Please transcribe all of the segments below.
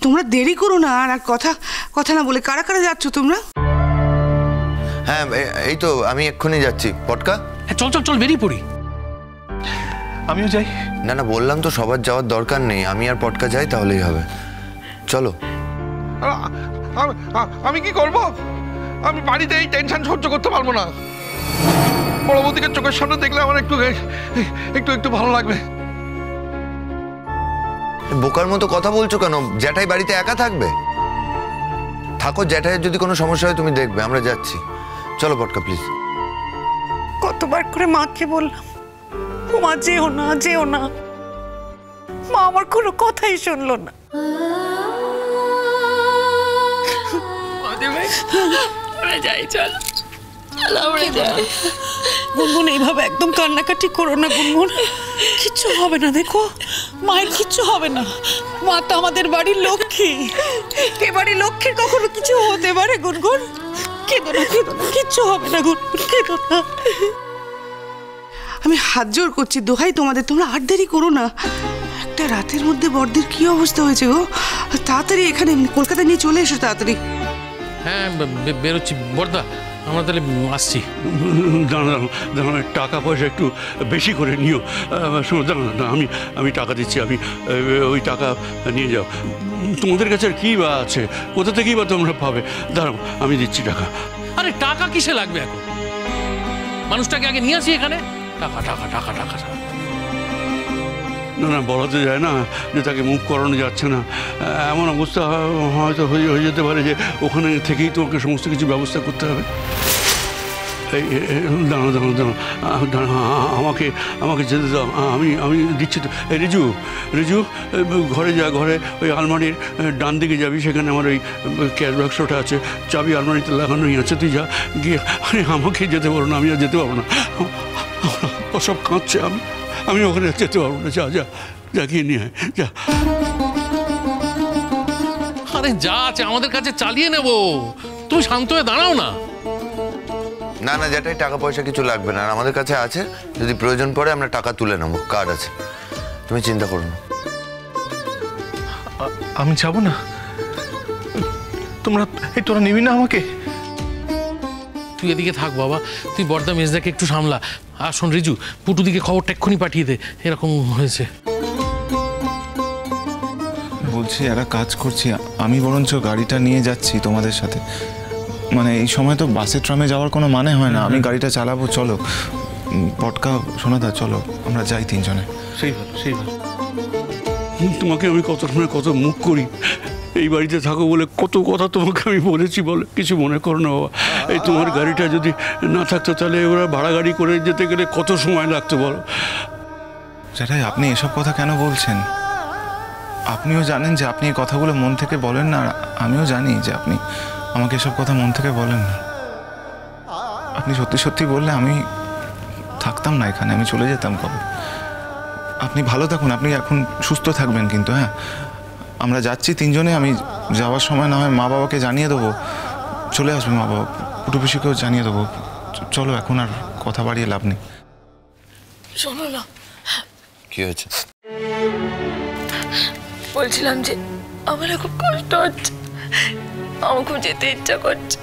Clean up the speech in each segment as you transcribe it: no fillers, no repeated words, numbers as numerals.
তোমরা দেরি করো না, আর কথা কথা না বলে কারা কারা যাচ্ছ তোমরা? হ্যাঁ এই তো আমি এক্ষুনি যাচ্ছি। পটকা চল চল চল বেরিয়ে পড়ি। আমিও যাই। না না বললাম তো সবার যাওয়ার দরকার নেই, আমি আর পটকা যাই তাহলেই হবে। চলো। আমি কি করব? আমি বাড়িতে এই টেনশন সহ্য করতে পারবো না। বড় বৌদিকে চোখের সামনে দেখলে আমার একটু একটু একটু ভালো লাগবে। বোকার মতো কথা বলছো কেন? জ্যাঠাই বাড়িতে একা থাকবে? থাকো, জ্যাঠাইয়ের যদি কোনো সমস্যা হয় তুমি দেখবে। আমরা যাচ্ছি, চলো পটকা প্লিজ। কতবার করে মাকে বললাম মা যেও না যেও না, মা আমার কোনো কথাই শুনলো না। যাই চল, গুনগুন এইভাবে একদম কান্নাকাটি করো না গুনগুন, কিচ্ছু হবে না। দেখো মায়ের কিচ্ছু হবে না, মা তো আমাদের বাড়ির লক্ষ্মী। এ বাড়ির লক্ষ্মীর কখনো কিছু হতে পারে গুনগুন? কেঁদো না কেঁদো না, কিচ্ছু হবে না গুনগুন, কেঁদো না। আমি হাত জোর করছি, দোহাই তোমাদের, তোমরা আর দেরি করো না। একটা রাতের মধ্যে বড়দের কি অবস্থা হয়েছে গো! তাড়াতাড়ি এখানে কলকাতা নিয়ে চলে এসো তাড়াতাড়ি। হ্যাঁ বেরোচ্ছি বর্দা, আমরা তাহলে আসছি। দাঁড়ানো, টাকা পয়সা একটু বেশি করে নিও। শোনো দাঁড়ানো, আমি টাকা দিচ্ছি, আমি ওই টাকা নিয়ে যাও। তোমাদের কাছে আর কী বা আছে? কোথা থেকেই বা তোমরা পাবে? দাঁড়াও আমি দিচ্ছি টাকা। আরে টাকা কিসে লাগবে এখন? মানুষটাকে আগে নিয়ে আসি এখানে। টাকা টাকা টাকা টাকা টাকা না না, বলা তো যায় না যে তাকে মুভ করানো যাচ্ছে না। এমন অবস্থা হয়তো হয়ে যেতে পারে যে ওখানে থেকেই তোমাকে সমস্ত কিছু ব্যবস্থা করতে হবে। দাঁড়াও দাঁড়াও দাঁড়াও দাঁড়াও, আমাকে যেতে দাও, আমি দিচ্ছি তো। রিজু ঘরে যা, ঘরে ওই আলমারির ডান দিকে যাবি, সেখানে আমার ওই ক্যাশ বাক্সটা আছে, চাবি আলমারিতে লাগানোই আছে, তুই যা গিয়ে। আরে আমাকে যেতে পারবো না, আমি আর যেতে পারবো না, সব কাঁদছে, আমি ওখানে যেতে পারবো না। যা যা যা গিয়ে নিয়ে আয়, যা। আরে যা আছে আমাদের কাছে চালিয়ে নেব, তুমি শান্ত হয়ে দাঁড়াও না। না না জ্যাঠাই, টাকা পয়সা কিছু লাগবে না, আর আমাদের কাছে আছে, যদি প্রয়োজন পড়ে আমরা টাকা তুলে নেবো, কার্ড আছে, তুমি চিন্তা করো না। আমি যাব না? তোরা নিবি না আমাকে? তুই এদিকে থাক বাবা, তুই বর্দা মেজদাকে একটু সামলা। আর শোন রিজু, পুটু দিকে খবরটা এক্ষুনি পাঠিয়ে দে, এরকম হয়েছে। বলছি একটা কাজ করছি, আমি বরঞ্চ গাড়িটা নিয়ে যাচ্ছি তোমাদের সাথে। মানে এই সময় তো বাসে ট্রামে যাওয়ার কোনো মানে হয় না, আমি গাড়িটা চালাবো। চলো পটকা, সোনাদা, চলো আমরা যাই তিনজনে। সেই ভালো, সেই ভালো। তোমাকে আমি কত মুখ করি, এই বাড়িতে থাকো বলে কত কথা তোমাকে আমি বলেছি, বলে কিছু মনে করো না বাবা। এই তোমার গাড়িটা যদি না থাকতো তাহলে ওরা ভাড়া গাড়ি করে যেতে গেলে কত সময় লাগতো বলো। জ্যাঠাই আপনি এসব কথা কেন বলছেন? আপনিও জানেন যে আপনি এই কথাগুলো মন থেকে বলেন না, আর আমিও জানি যে আপনি আমাকে এসব কথা মন থেকে বলেন না। আপনি সত্যি সত্যি বললে আমি থাকতাম না এখানে, আমি চলে যেতাম কবে। আপনি ভালো থাকুন, আপনি এখন সুস্থ থাকবেন কিন্তু। হ্যাঁ আমরা যাচ্ছি তিনজনে, আমি যাওয়ার সময় না হয় মা বাবাকে জানিয়ে দেবো, চলে আসবে মা বাবা, পুটু পিসিকেও জানিয়ে দেবো। চলো এখন আর কথা বাড়িয়ে লাভ নেই। শোনো না, কি হয়েছে? বলছিলাম যে আমার খুব কষ্ট হচ্ছে, আমার খুব যেতে ইচ্ছা করছে।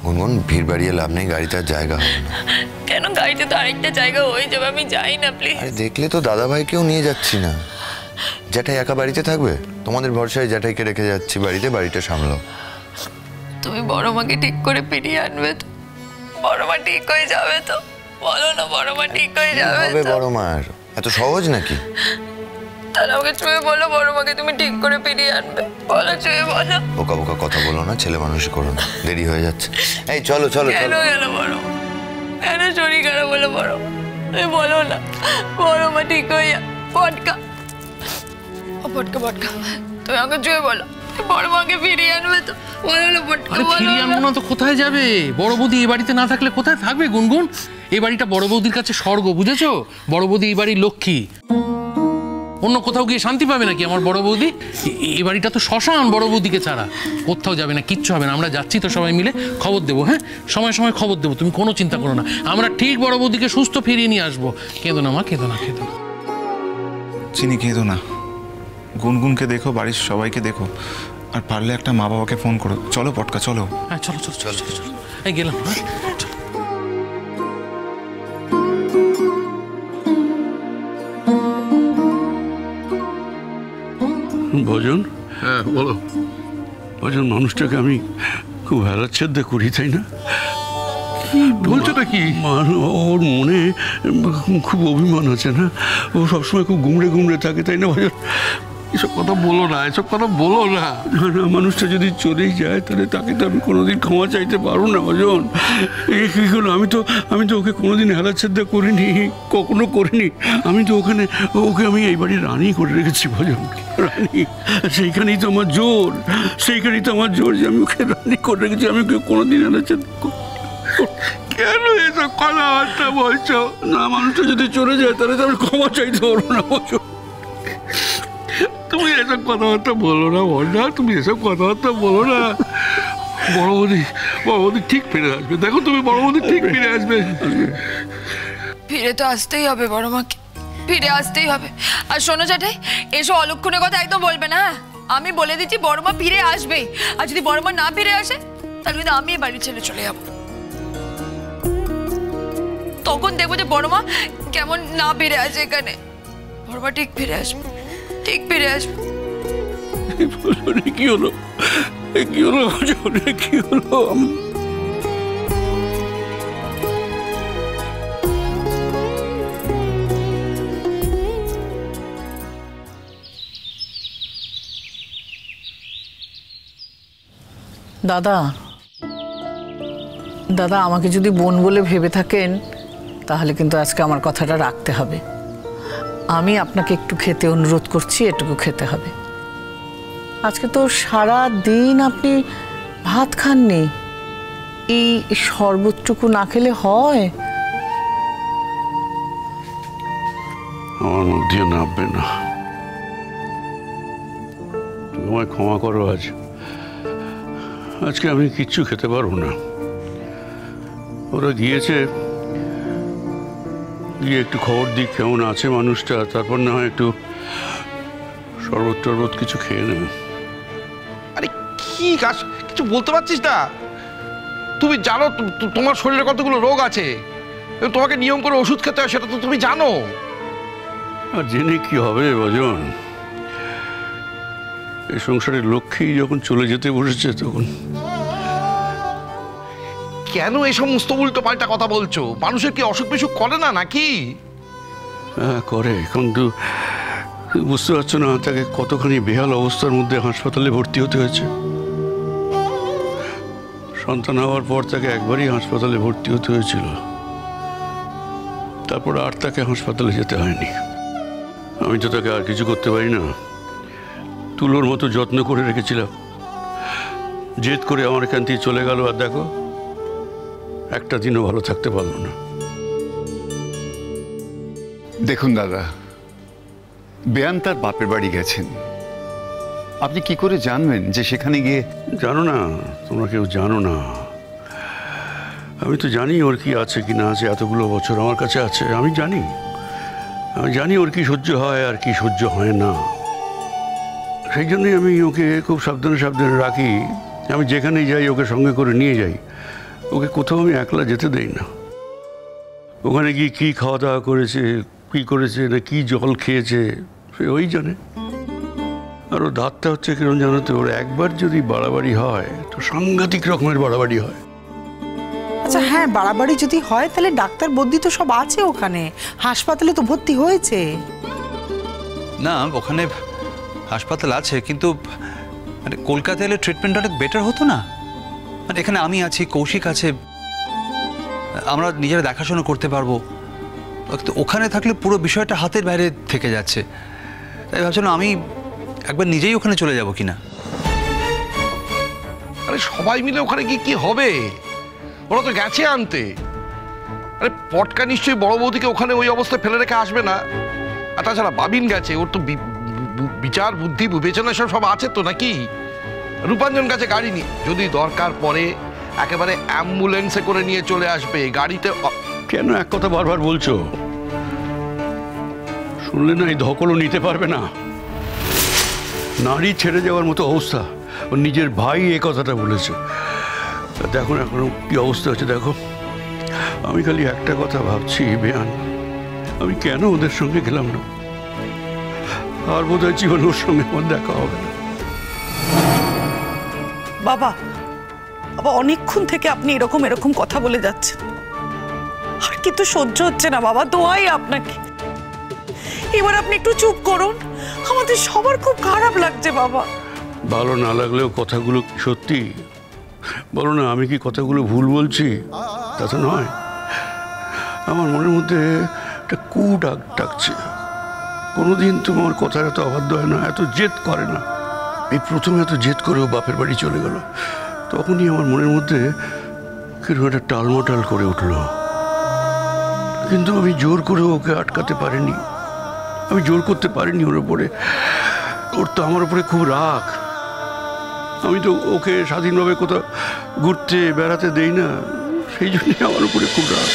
গুনগুন, ভিড় বাড়িয়ে লাভ নেই, গাড়িতে আর জায়গা হবে না। কেন? গাড়িতে তো আরেকটা জায়গা হয়ে যাবে, আমি যাই না প্লিজ। আরে দেখলে তো দাদা ভাইকেও নিয়ে যাচ্ছি না, জ্যাঠাই একা বাড়িতে থাকবে, তোমাদের ভরসায় জ্যাঠাইকে রেখে যাচ্ছি বাড়িতে, বাড়িটা সামলাও। তুমি বড় মাকে ঠিক করে ফিরিয়ে আনবে তো? বড় মা ঠিক হয়ে যাবে তো? বলো না, বড় মা ঠিক হয়ে যাবে তো? বড় মার এত সহজ নাকি? তাহলে আমাকে ছুঁয়ে বলো, বড় মাকে তুমি ঠিক করে ফিরিয়ে আনবে, বলো, ছুঁয়ে বলো। বোকা বোকা কথা বলো না, ছেলে মানুষই করো না, দেরি হয়ে যাচ্ছে। এই চলো চলো কেন গেল বড়? কেন শরীর খারাপ বলো বড়? বলো না, বড় মা ঠিক হয়ে পটকা পটকা পটকা, তুমি আমাকে ছুঁয়ে বলো, বড় মাকে ফিরিয়ে আনবে তো? বলো না পটকা। ফিরিয়ে আনবো না তো কোথায় যাবে? বড় বৌদি এই বাড়িতে না থাকলে কোথায় থাকবে গুনগুন? এই বাড়িটা বড় বৌদির কাছে স্বর্গ, বুঝেছো? বড় বৌদি এই বাড়ির লক্ষ্মী, অন্য কোথাও গিয়ে শান্তি পাবে নাকি আমার বড় বৌদি? এই বাড়িটা তো শ্মশান বড় বৌদিকে ছাড়া, কোথাও যাবে না, কিচ্ছু হবে না। আমরা যাচ্ছি তো সবাই মিলে, খবর দেবো। হ্যাঁ সময় সময় খবর দেবো, তুমি কোনো চিন্তা করো না, আমরা ঠিক বড় বৌদিকে সুস্থ ফিরিয়ে নিয়ে আসবো। কেঁদো না মা, কেঁদো না, কেঁদো না। চিনি, কেঁদো না, গুনগুনকে দেখো, বাড়ির সবাইকে দেখো, আর পারলে একটা মা বাবাকে ফোন করো। চলো পটকা, চলো। হ্যাঁ চলো চলো চলো চলো চলো, এই গেলাম। চলো। ভজন, হ্যাঁ বলো। ভজন, মানুষটাকে আমি খুব হেলাচ্ছেদ্দা করি, তাই না? বলছোটা কি? ওর মনে খুব অভিমান আছে না? ও সবসময় খুব গুমড়ে গুমড়ে থাকে, তাই না ভজন? এসব কথা বলো না, এসব কথা বলো না। না, মানুষটা যদি চলেই যায় তাহলে তাকে তো আমি কোনোদিন ক্ষমা চাইতে পারবো না ভজন। এই কী হলো? আমি তো ওকে কোনোদিন হেলাচ্ছেদ্দা করিনি, কখনো করিনি। আমি তো ওকে আমি এই বাড়ির রানী করে রেখেছি ভজন, রানী। সেইখানেই তো আমার জোর, সেইখানেই তো আমার জোর যে আমি ওকে রানী করে রেখেছি। আমি ওকে কোনোদিন হেলাচ্ছেদ্দা কেন এসব কথাবার্তা বলছো? না, মানুষটা যদি চলে যায় তাহলে তো আমি ক্ষমা চাইতে পারবো না ভজন। তুমি এসব কথাবার্তা বলো না বর্ণা, তুমি এসব কথাবার্তা বলো না। বড় বৌদি ঠিক ফিরে আসবে, দেখো তুমি, বড় বৌদি ঠিক ফিরে আসবে। ফিরে তো আসতেই হবে বড় মাকে, ফিরে আসতেই হবে। আর শোনো জ্যাঠাই, এসব অলক্ষণের কথা একদম বলবে না। আমি বলে দিচ্ছি বড় মা ফিরে আসবেই। আর যদি বড় মা না ফিরে আসে তাহলে কিন্তু আমি এই বাড়ি ছেড়ে চলে যাবো। তখন দেখবো যে বড় মা কেমন না ফিরে আসে এখানে। বড় মা ঠিক ফিরে আসবে, ঠিক ফিরে আসবে। কি হলো? কি হলো কি হলো? দাদা, দাদা, আমাকে যদি বোন বলে ভেবে থাকেন তাহলে কিন্তু আজকে আমার কথাটা রাখতে হবে। আমি আপনাকে একটু খেতে অনুরোধ করছি, এটুকু খেতে হবে। আজকে তো সারা দিন আপনি ভাত খাননি, এই শরবতটুকু না খেলে হয়? আমার মুখ দিয়ে নামবে না, তুমি আমায় ক্ষমা করো। আজকে আমি কিচ্ছু খেতে পারবো না। ওরা গিয়ে একটু খবর দিক কেমন আছে মানুষটা, তারপর না হয় একটু শরবত টরবত কিছু খেয়ে নেবে। আরে কি গাছ, কিছু বলতে পারছিস না? তুমি জানো তোমার শরীরে কতগুলো রোগ আছে, তোমাকে নিয়ম করে ওষুধ খেতে হয়, সেটা তো তুমি জানো। আর জেনে কি হবে ভজন? এই সংসারের লক্ষ্মী যখন চলে যেতে বসেছে তখন। কেন এই সমস্ত উল্টো পাল্টা কথা বলছো? মানুষের কি অসুখ বিসুখ করে না নাকি? হ্যাঁ করে, কিন্তু বুঝতে পারছো না তাকে কতখানি বেহাল অবস্থার মধ্যে হাসপাতালে ভর্তি হতে হয়েছে। সন্তান হওয়ার পর তাকে একবারই হাসপাতালে ভর্তি হতে হয়েছিল, তারপর আর তাকে হাসপাতালে যেতে হয়নি। আমি তো তাকে আর কিছু করতে পারি না, তুলোর মতো যত্ন করে রেখেছিলাম। জেদ করে আমার এখান থেকে চলে গেল, আর দেখো একটা দিনও ভালো থাকতে পারলো না। দেখুন দাদা, বেয়ান তার বাপের বাড়ি গেছেন, আপনি কি করে জানবেন যে সেখানে গিয়ে? জানো না, তোমরা কেউ জানো না। আমি তো জানি ওর কি আছে কি না আছে, এতগুলো বছর আমার কাছে আছে। আমি জানি ওর কি সহ্য হয় আর কি সহ্য হয় না। সেই জন্যই আমি ওকে খুব সাবধানে সাবধানে রাখি। আমি যেখানেই যাই ওকে সঙ্গে করে নিয়ে যাই, ওকে কোথাও আমি একলা যেতে দেই না। ওখানে গিয়ে কী খাওয়া দাওয়া করেছে, কী করেছে, না কী জল খেয়েছে, সে ওই জানে। আর ও দাঁতটা হচ্ছে কিরকম জানো তো, ওর একবার যদি বাড়াবাড়ি হয় তো সাংঘাতিক রকমের বাড়াবাড়ি হয়। আচ্ছা হ্যাঁ, বাড়াবাড়ি যদি হয় তাহলে ডাক্তার বদ্যি তো সব আছে ওখানে, হাসপাতালে তো ভর্তি হয়েছে। না, ওখানে হাসপাতাল আছে, কিন্তু মানে কলকাতা এলে ট্রিটমেন্ট অনেক বেটার হতো না? মানে এখানে আমি আছি, কৌশিক আছে, আমরা নিজেরা দেখাশোনা করতে পারবো। ওখানে থাকলে পুরো বিষয়টা হাতের বাইরে থেকে যাচ্ছে। তাই ভাবছিলাম আমি একবার নিজেই ওখানে চলে যাব কিনা। আরে সবাই মিলে ওখানে গিয়ে কি হবে? ওরা তো গেছে আনতে। আরে পটকা নিশ্চয়ই বড় বৌদিকে ওখানে ওই অবস্থায় ফেলে রেখে আসবে না। আর তাছাড়া বাবিন গেছে, ওর তো বিচার বুদ্ধি বিবেচনা সব আছে তো নাকি? রূপাঞ্জন কাছে গাড়ি নিয়ে যদি দরকার পড়ে একেবারে অ্যাম্বুলেন্সে করে নিয়ে চলে আসবে। গাড়িতে কেন এক কথা বারবার বলছো? শুনলে না এই ধকলও নিতে পারবে না। নারী ছেড়ে যাওয়ার মতো অবস্থা। ওর নিজের ভাই এই কথাটা বলেছে। দেখো এখন কি অবস্থা হচ্ছে দেখো। আমি খালি একটা কথা ভাবছি বেয়ান, আমি কেন ওদের সঙ্গে গেলাম না। আর বোধহয় জীবন ওর সঙ্গে আমার দেখা হবে না। বাবা, বাবা অনেকক্ষণ থেকে আপনি এরকম কথা বলে যাচ্ছেন, আর কিন্তু সহ্য হচ্ছে না বাবা, দোয়াই আপনাকে। এবার আপনি একটু চুপ করুন, আমাদের সবার খুব খারাপ লাগছে বাবা। ভালো না লাগলেও কথাগুলো সত্যি। বলো না, আমি কি কথাগুলো ভুল বলছি? তা তো নয়। আমার মনের মধ্যে একটা ডাকছে। কোনোদিন তোমার কথার এত অবাধ্য হয় না, এত জেদ করে না। এই প্রথমে এত জেদ করেও বাপের বাড়ি চলে গেল। তখনই আমার মনের মধ্যে কিরকম একটা টালমাটাল করে উঠল। কিন্তু আমি জোর করে ওকে আটকাতে পারিনি, আমি জোর করতে পারিনি ওর উপরে। ওর তো আমার উপরে খুব রাগ। আমি তো ওকে স্বাধীনভাবে কোথাও ঘুরতে বেড়াতে দেই না, সেই জন্যই আমার উপরে খুব রাগ।